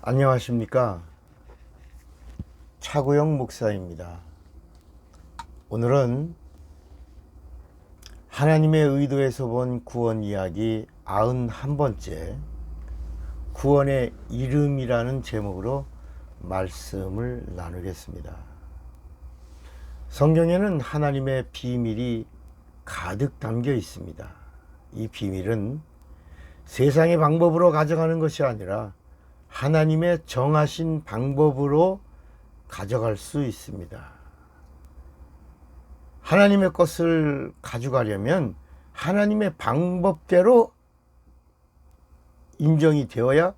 안녕하십니까. 차구영 목사입니다. 오늘은 하나님의 의도에서 본 구원 이야기 91번째 구원의 이름이라는 제목으로 말씀을 나누겠습니다. 성경에는 하나님의 비밀이 가득 담겨 있습니다. 이 비밀은 세상의 방법으로 가져가는 것이 아니라 하나님의 정하신 방법으로 가져갈 수 있습니다. 하나님의 것을 가져가려면 하나님의 방법대로 인정이 되어야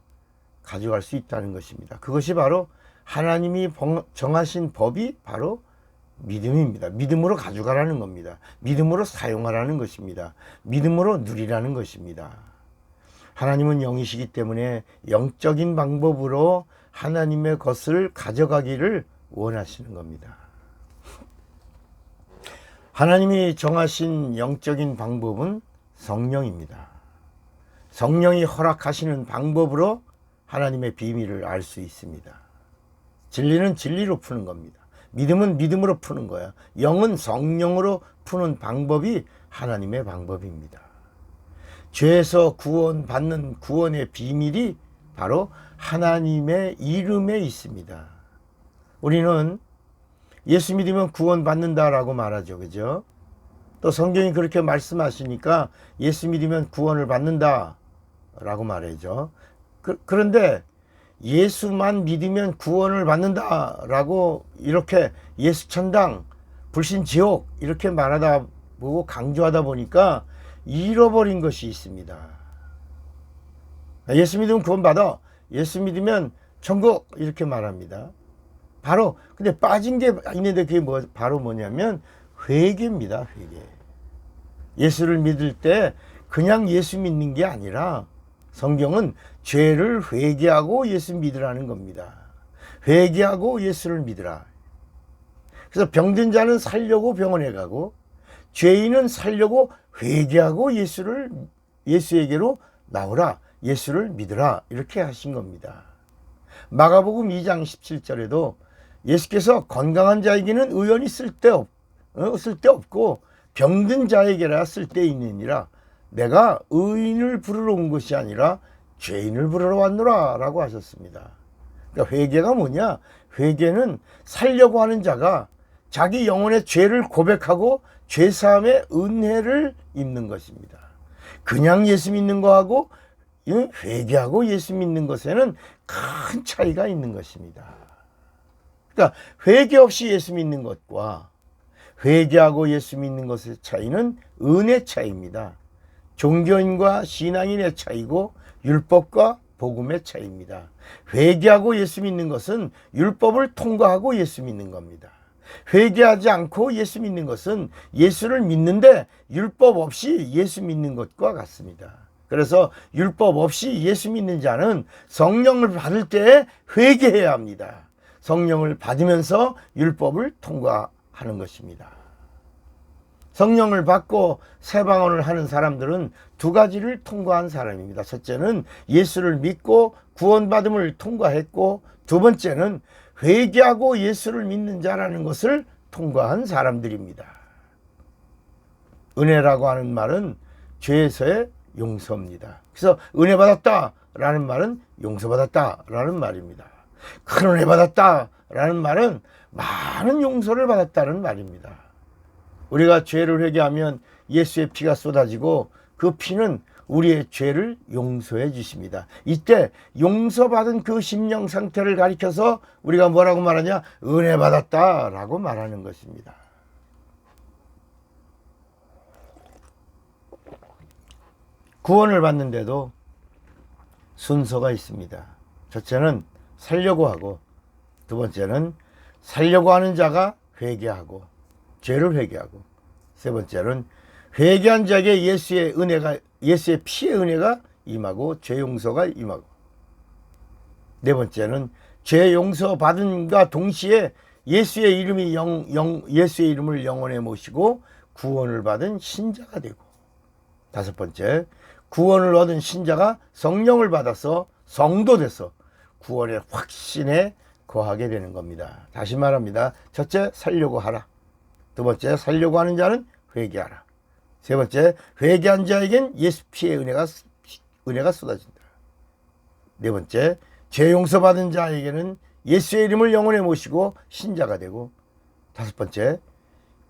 가져갈 수 있다는 것입니다. 그것이 바로 하나님이 정하신 법이 바로 믿음입니다. 믿음으로 가져가라는 겁니다. 믿음으로 사용하라는 것입니다. 믿음으로 누리라는 것입니다. 하나님은 영이시기 때문에 영적인 방법으로 하나님의 것을 가져가기를 원하시는 겁니다. 하나님이 정하신 영적인 방법은 성령입니다. 성령이 허락하시는 방법으로 하나님의 비밀을 알 수 있습니다. 진리는 진리로 푸는 겁니다. 믿음은 믿음으로 푸는 거야. 영은 성령으로 푸는 방법이 하나님의 방법입니다. 죄에서 구원받는 구원의 비밀이 바로 하나님의 이름에 있습니다. 우리는 예수 믿으면 구원받는다라고 말하죠. 그죠? 또 성경이 그렇게 말씀하시니까 예수 믿으면 구원을 받는다라고 말하죠. 그런데 예수만 믿으면 구원을 받는다라고 이렇게 예수 천당, 불신 지옥 이렇게 말하다 보고 강조하다 보니까 잃어버린 것이 있습니다. 예수 믿으면 구원받아. 예수 믿으면 천국 이렇게 말합니다. 바로 근데 빠진 게 있는데 그게 바로 뭐냐면 회개입니다. 회개. 예수를 믿을 때 그냥 예수 믿는 게 아니라 성경은 죄를 회개하고 예수 믿으라는 겁니다. 회개하고 예수를 믿으라. 그래서 병든 자는 살려고 병원에 가고 죄인은 살려고 회개하고 예수에게로 나오라. 예수를 믿으라. 이렇게 하신 겁니다. 마가복음 2장 17절에도 예수께서 건강한 자에게는 의원이 쓸데없고 병든 자에게라 쓸데있느니라. 내가 의인을 부르러 온 것이 아니라 죄인을 부르러 왔노라 라고 하셨습니다. 그러니까 회개가 뭐냐? 회개는 살려고 하는 자가 자기 영혼의 죄를 고백하고 죄사함의 은혜를 입는 것입니다. 그냥 예수 믿는 거하고 회개하고 예수 믿는 것에는 큰 차이가 있는 것입니다. 그러니까 회개 없이 예수 믿는 것과 회개하고 예수 믿는 것의 차이는 은혜 차이입니다. 종교인과 신앙인의 차이고 율법과 복음의 차이입니다. 회개하고 예수 믿는 것은 율법을 통과하고 예수 믿는 겁니다. 회개하지 않고 예수 믿는 것은 예수를 믿는데 율법 없이 예수 믿는 것과 같습니다. 그래서 율법 없이 예수 믿는 자는 성령을 받을 때 회개해야 합니다. 성령을 받으면서 율법을 통과하는 것입니다. 성령을 받고 세방언을 하는 사람들은 두 가지를 통과한 사람입니다. 첫째는 예수를 믿고 구원받음을 통과했고, 두 번째는 회개하고 예수를 믿는 자라는 것을 통과한 사람들입니다. 은혜라고 하는 말은 죄에서의 용서입니다. 그래서 은혜 받았다라는 말은 용서받았다라는 말입니다. 큰 은혜 받았다라는 말은 많은 용서를 받았다는 말입니다. 우리가 죄를 회개하면 예수의 피가 쏟아지고 그 피는 우리의 죄를 용서해 주십니다. 이때 용서받은 그 심령 상태를 가리켜서 우리가 뭐라고 말하냐? 은혜 받았다라고 말하는 것입니다. 구원을 받는데도 순서가 있습니다. 첫째는 살려고 하고, 두 번째는 살려고 하는 자가 회개하고 죄를 회개하고, 세 번째는 회개한 자에게 예수의 피의 은혜가 임하고 죄 용서가 임하고, 네 번째는 죄 용서 받은과 동시에 예수의 이름을 영혼에 모시고 구원을 받은 신자가 되고, 다섯 번째 구원을 얻은 신자가 성령을 받아서 성도 돼서 구원의 확신에 거하게 되는 겁니다. 다시 말합니다. 첫째, 살려고 하라. 두 번째, 살려고 하는 자는 회개하라. 세 번째, 회개한 자에겐 예수 피의 은혜가 쏟아진다. 네 번째, 죄 용서받은 자에게는 예수의 이름을 영혼에 모시고 신자가 되고, 다섯 번째,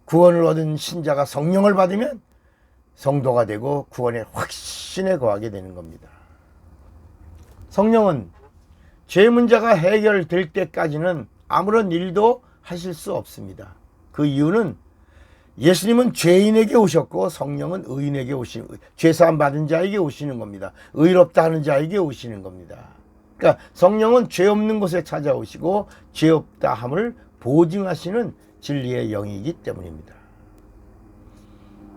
구원을 얻은 신자가 성령을 받으면 성도가 되고 구원의 확신에 거하게 되는 겁니다. 성령은 죄 문제가 해결될 때까지는 아무런 일도 하실 수 없습니다. 그 이유는 예수님은 죄인에게 오셨고 성령은 의인에게 오시는, 죄사함 받은 자에게 오시는 겁니다. 의롭다 하는 자에게 오시는 겁니다. 그러니까 성령은 죄 없는 곳에 찾아오시고 죄 없다 함을 보증하시는 진리의 영이기 때문입니다.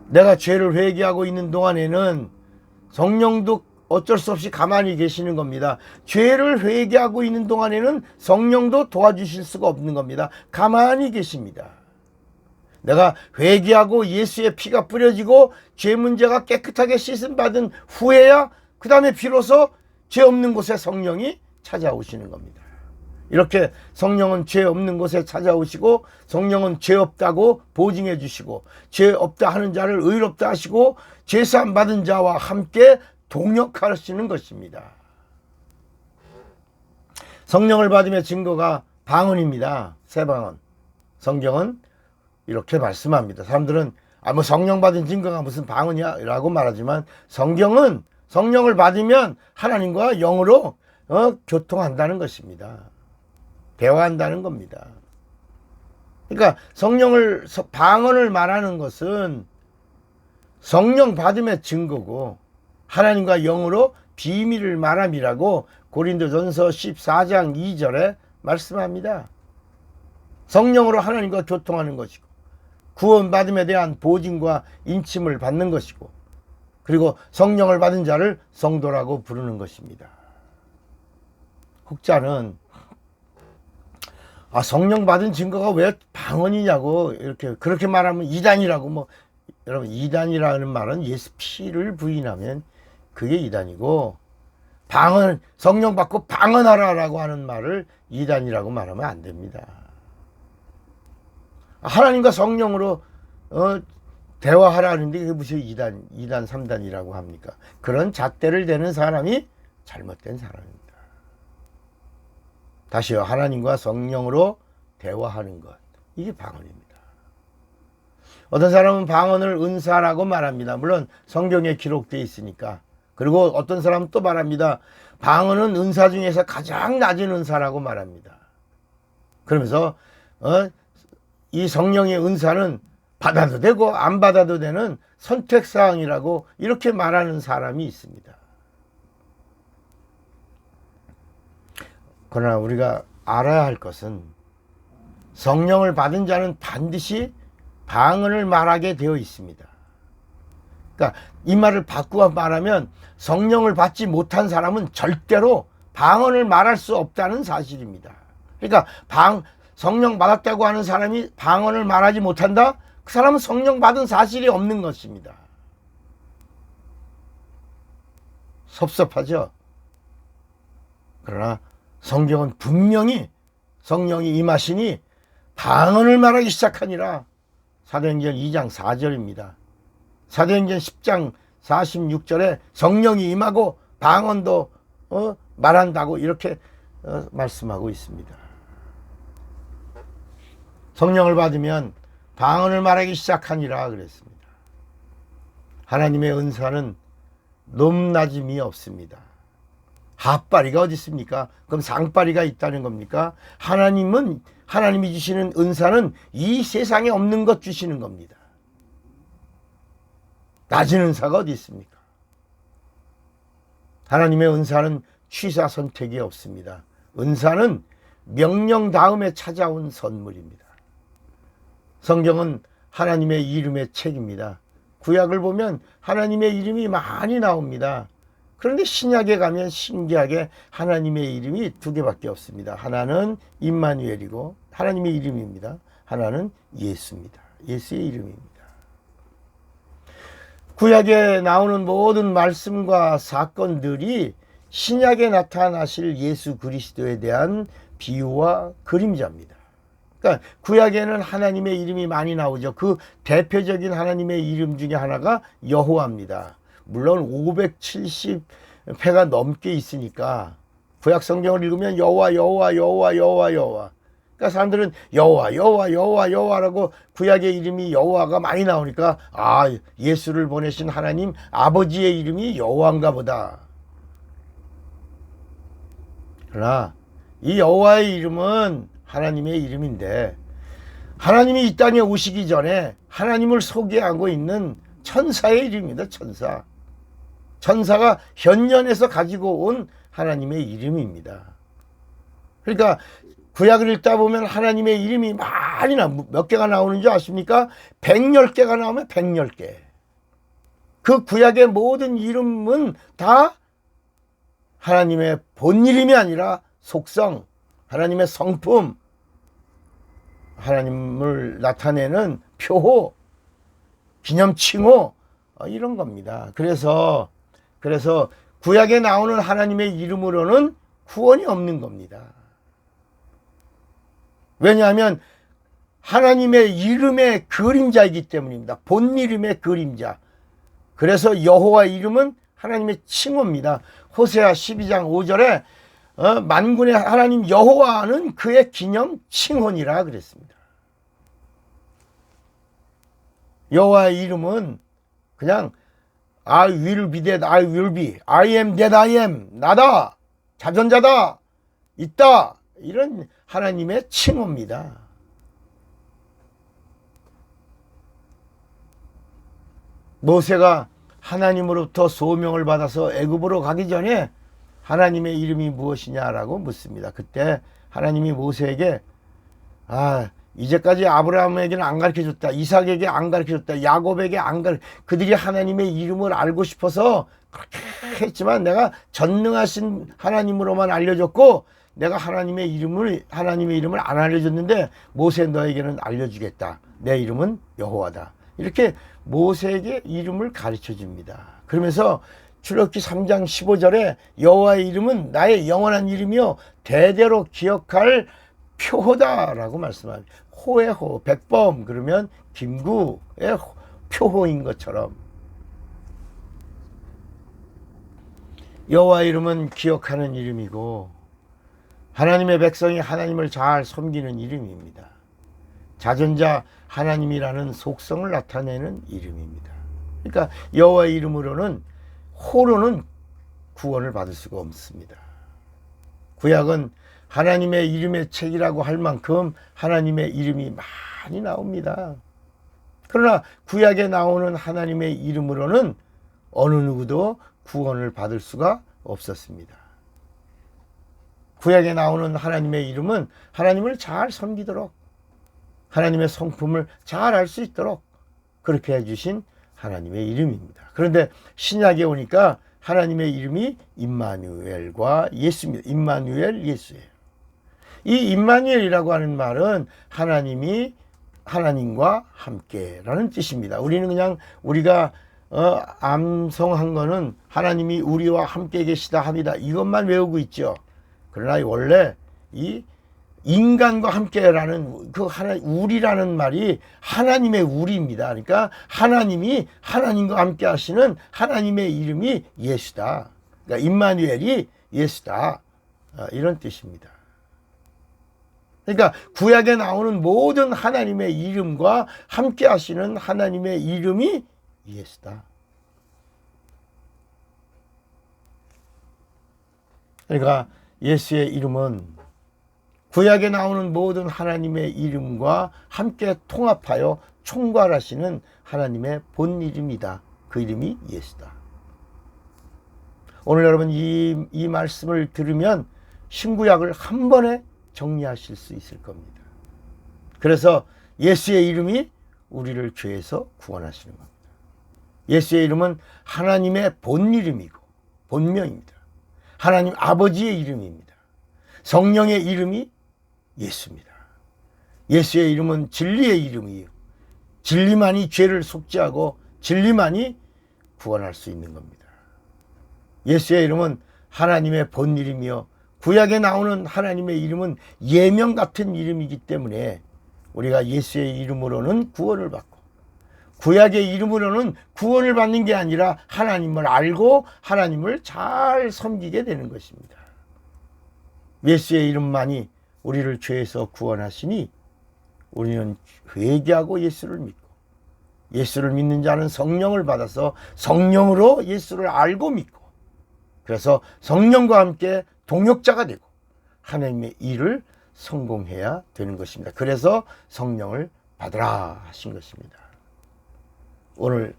내가 죄를 회개하고 있는 동안에는 성령도 어쩔 수 없이 가만히 계시는 겁니다. 죄를 회개하고 있는 동안에는 성령도 도와주실 수가 없는 겁니다. 가만히 계십니다. 내가 회개하고 예수의 피가 뿌려지고 죄 문제가 깨끗하게 씻음받은 후에야 그 다음에 비로소 죄 없는 곳에 성령이 찾아오시는 겁니다. 이렇게 성령은 죄 없는 곳에 찾아오시고 성령은 죄 없다고 보증해 주시고 죄 없다 하는 자를 의롭다 하시고 죄사함 받은 자와 함께 동역하시는 것입니다. 성령을 받음의 증거가 방언입니다. 새 방언. 성경은 이렇게 말씀합니다. 사람들은 뭐 성령 받은 증거가 무슨 방언이야 라고 말하지만 성경은 성령을 받으면 하나님과 영으로 교통한다는 것입니다. 대화한다는 겁니다. 그러니까 방언을 말하는 것은 성령 받음의 증거고 하나님과 영으로 비밀을 말함이라고 고린도전서 14장 2절에 말씀합니다. 성령으로 하나님과 교통하는 것이고 구원받음에 대한 보증과 인침을 받는 것이고 그리고 성령을 받은 자를 성도라고 부르는 것입니다. 혹자는 성령 받은 증거가 왜 방언이냐고 이렇게 그렇게 말하면 이단이라고 여러분 이단이라는 말은 예수 피를 부인하면 그게 이단이고 성령 받고 방언하라라고 하는 말을 이단이라고 말하면 안 됩니다. 하나님과 성령으로 대화하라는데 그게 무슨 이단 3단이라고 합니까? 그런 잣대를 대는 사람이 잘못된 사람입니다. 다시요. 하나님과 성령으로 대화하는 것. 이게 방언입니다. 어떤 사람은 방언을 은사라고 말합니다. 물론 성경에 기록되어 있으니까. 그리고 어떤 사람은 또 말합니다. 방언은 은사 중에서 가장 낮은 은사라고 말합니다. 그러면서 이 성령의 은사는 받아도 되고 안 받아도 되는 선택사항이라고 이렇게 말하는 사람이 있습니다. 그러나 우리가 알아야 할 것은 성령을 받은 자는 반드시 방언을 말하게 되어 있습니다. 그러니까 이 말을 바꾸어 말하면 성령을 받지 못한 사람은 절대로 방언을 말할 수 없다는 사실입니다. 그러니까 성령 받았다고 하는 사람이 방언을 말하지 못한다? 그 사람은 성령 받은 사실이 없는 것입니다. 섭섭하죠? 그러나 성경은 분명히 성령이 임하시니 방언을 말하기 시작하니라. 사도행전 2장 4절입니다. 사도행전 10장 46절에 성령이 임하고 방언도 말한다고 이렇게 말씀하고 있습니다. 성령을 받으면 방언을 말하기 시작하니라 그랬습니다. 하나님의 은사는 높낮임이 없습니다. 핫바리가 어디 있습니까? 그럼 상바리가 있다는 겁니까? 하나님이 주시는 은사는 이 세상에 없는 것 주시는 겁니다. 낮은 은사가 어디 있습니까? 하나님의 은사는 취사 선택이 없습니다. 은사는 명령 다음에 찾아온 선물입니다. 성경은 하나님의 이름의 책입니다. 구약을 보면 하나님의 이름이 많이 나옵니다. 그런데 신약에 가면 신기하게 하나님의 이름이 두 개밖에 없습니다. 하나는 임마누엘이고 하나님의 이름입니다. 하나는 예수입니다. 예수의 이름입니다. 구약에 나오는 모든 말씀과 사건들이 신약에 나타나실 예수 그리스도에 대한 비유와 그림자입니다. 그러니까 구약에는 하나님의 이름이 많이 나오죠. 그 대표적인 하나님의 이름 중에 하나가 여호와입니다. 물론 570회가 넘게 있으니까 구약 성경을 읽으면 여호와 여호와 여호와 여호와 여호와. 그러니까 사람들은 여호와 여호와 여호와 여호와라고 구약의 이름이 여호와가 많이 나오니까 아, 예수를 보내신 하나님 아버지의 이름이 여호와인가 보다. 그러나 이 여호와의 이름은 하나님의 이름인데 하나님이 이 땅에 오시기 전에 하나님을 소개하고 있는 천사의 이름입니다. 천사. 천사가 현년에서 가지고 온 하나님의 이름입니다. 그러니까 구약을 읽다 보면 하나님의 이름이 많이 몇 개가 나오는 줄 아십니까? 110개가 나오면 110개. 그 구약의 모든 이름은 다 하나님의 본 이름이 아니라 속성, 하나님의 성품, 하나님을 나타내는 표호, 기념칭호 이런 겁니다. 그래서 구약에 나오는 하나님의 이름으로는 구원이 없는 겁니다. 왜냐하면 하나님의 이름의 그림자이기 때문입니다. 본 이름의 그림자. 그래서 여호와 이름은 하나님의 칭호입니다. 호세아 12장 5절에 만군의 하나님 여호와는 그의 기념 칭호니라 그랬습니다. 여호와의 이름은 그냥 I will be that I will be, I am that I am, 나다, 자존자다, 있다, 이런 하나님의 칭호입니다. 모세가 하나님으로부터 소명을 받아서 애굽으로 가기 전에 하나님의 이름이 무엇이냐라고 묻습니다. 그때 하나님이 모세에게 이제까지 아브라함에게는 안 가르쳐줬다. 이삭에게 안 가르쳐줬다. 야곱에게 안 그들이 하나님의 이름을 알고 싶어서 그렇게 했지만 내가 전능하신 하나님으로만 알려줬고 내가 하나님의 이름을 안 알려줬는데 모세 너에게는 알려주겠다. 내 이름은 여호와다. 이렇게 모세에게 이름을 가르쳐 줍니다. 그러면서 출애굽기 3장 15절에 여호와의 이름은 나의 영원한 이름이요 대대로 기억할 표호다라고 말씀합니다. 호의 호, 백범 그러면 김구의 표호인 것처럼 여호와 이름은 기억하는 이름이고 하나님의 백성이 하나님을 잘 섬기는 이름입니다. 자존자 하나님이라는 속성을 나타내는 이름입니다. 그러니까 여호와의 이름으로는 호로는 구원을 받을 수가 없습니다. 구약은 하나님의 이름의 책이라고 할 만큼 하나님의 이름이 많이 나옵니다. 그러나 구약에 나오는 하나님의 이름으로는 어느 누구도 구원을 받을 수가 없었습니다. 구약에 나오는 하나님의 이름은 하나님을 잘 섬기도록 하나님의 성품을 잘 알 수 있도록 그렇게 해주신 하나님의 이름입니다. 그런데 신약에 오니까 하나님의 이름이 임마누엘과 예수입니다. 임마누엘 예수예요. 이 임마누엘이라고 하는 말은 하나님이 하나님과 함께라는 뜻입니다. 우리는 그냥 우리가 암송한 거는 하나님이 우리와 함께 계시다 합니다. 이것만 외우고 있죠. 그러나 원래 이 인간과 함께라는 그 우리라는 말이 하나님의 우리입니다. 그러니까 하나님이 하나님과 함께 하시는 하나님의 이름이 예수다. 그러니까 임마누엘이 예수다. 이런 뜻입니다. 그러니까 구약에 나오는 모든 하나님의 이름과 함께 하시는 하나님의 이름이 예수다. 그러니까 예수의 이름은 구약에 나오는 모든 하나님의 이름과 함께 통합하여 총괄하시는 하나님의 본 이름이다. 그 이름이 예수다. 오늘 여러분 이 말씀을 들으면 신구약을 한 번에 정리하실 수 있을 겁니다. 그래서 예수의 이름이 우리를 죄에서 구원하시는 겁니다. 예수의 이름은 하나님의 본 이름이고 본명입니다. 하나님 아버지의 이름입니다. 성령의 이름이 예수입니다. 예수의 이름은 진리의 이름이에요. 진리만이 죄를 속죄하고 진리만이 구원할 수 있는 겁니다. 예수의 이름은 하나님의 본일이며 구약에 나오는 하나님의 이름은 예명 같은 이름이기 때문에 우리가 예수의 이름으로는 구원을 받고 구약의 이름으로는 구원을 받는 게 아니라 하나님을 알고 하나님을 잘 섬기게 되는 것입니다. 예수의 이름만이 우리를 죄에서 구원하시니 우리는 회개하고 예수를 믿고 예수를 믿는 자는 성령을 받아서 성령으로 예수를 알고 믿고 그래서 성령과 함께 동역자가 되고 하나님의 일을 성공해야 되는 것입니다. 그래서 성령을 받으라 하신 것입니다. 오늘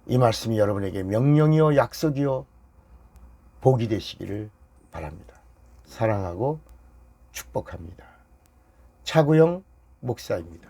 이 말씀이 여러분에게 명령이요 약속이요 복이 되시기를 바랍니다. 사랑하고 축복합니다. 차구영 목사입니다.